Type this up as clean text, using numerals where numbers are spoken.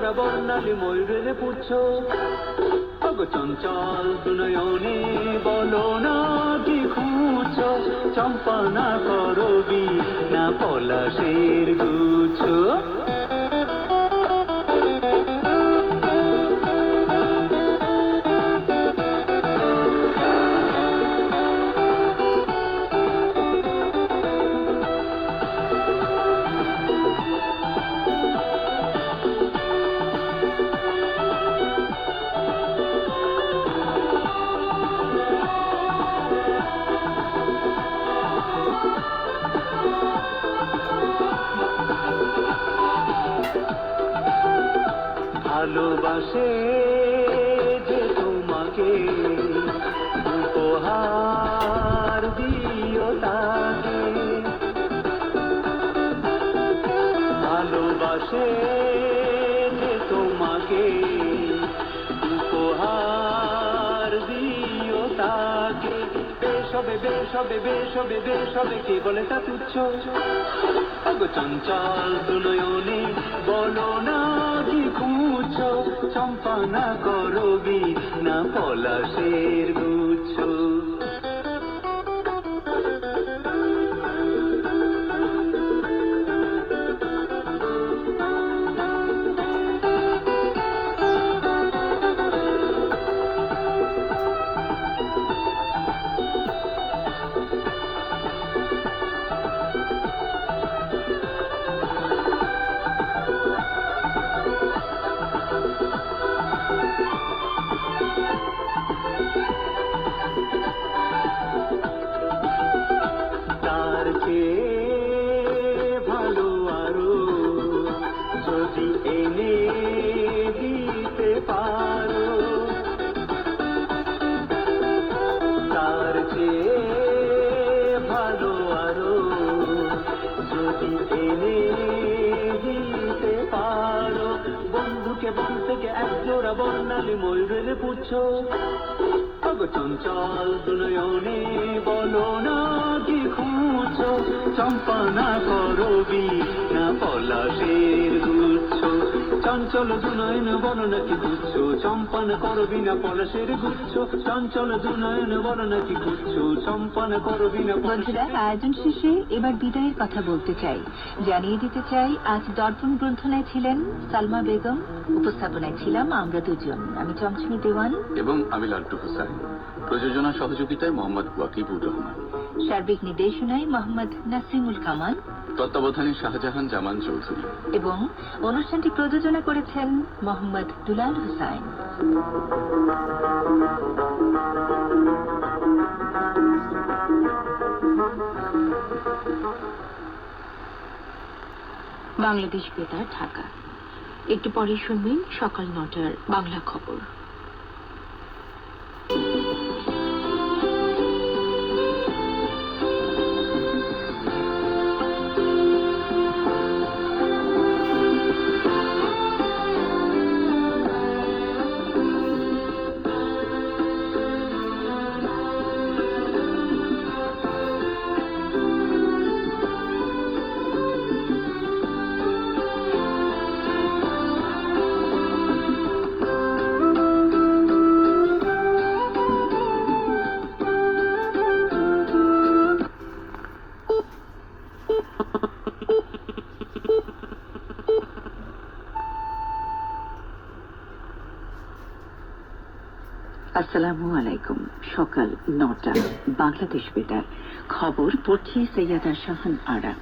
জোড়া বর্ণালী ময়ূরের পুচ্ছ অগ চঞ্চল দুনয়নে বলো না কি খুঁজছো চম্পা না করবি না পলাশের গুচ্ছ ভালোবাসে যে তোমাকে উপহার দিও তাকে ভালোবাসে যে তোমাকে উপহার দিও তাকে বেশ হবে বেশ হবে বেশ হবে বেশ হবে কে বলে তা তুচ্ছ অগ চঞ্চল দুনয়নে বলো না কি খুঁজছো চম্পা না করবি না পলাশের গুচ্ছ ভালো আরো যদি এনে দিতে পারো তার চেয়ে ভালো আরো যদি এনে দিতে পারো বন্ধুকে বন থেকে এক জোড়া বর্ণালী ময়ূরের পুচ্ছ অগ চঞ্চল দুনয়নে বলো না কি খুঁজছো চম্পা না করবি না পলাশের গুচ্ছ চঞ্চল দুনয়ন বলো না কি গুচ্ছ চম্পা না করবি না পলাশের গুচ্ছ চঞ্চল দুনয়ন বলো না কি গুচ্ছ চম্পা না করবি না। বন্ধুরা, আয়োজন শেষে এবার বিদায়ের কথা বলতে চাই। জানিয়ে দিতে চাই, আজ দর্পণ গ্রন্থনায় ছিলেন সালমা বেগম, উপস্থাপনায় ছিলাম আমরা দুজন, আমি চমচমি দেওয়ান এবং আমি লাল্টু হোসাইন। প্রযোজনা সহযোগিতায় মোহাম্মদ ওয়াকিবুর রহমান, সার্বিক নির্দেশনায় মোহাম্মদ নাসিমুল কামাল, তত্ত্বাবধানে শাহজাহান জামান চৌধুরী এবং অনুষ্ঠানটি প্রযোজনা করেছেন মোহাম্মদ দুলাল হোসাইন। বাংলাদেশ বেতার, ঢাকা। একটু পরে শুনবেন সকাল ৯টার বাংলা খবর। আসসালামু আলাইকুম। সকাল ৯টা, বাংলাদেশ বেতার খবর পড়ছি সৈয়দা শাহান আরা।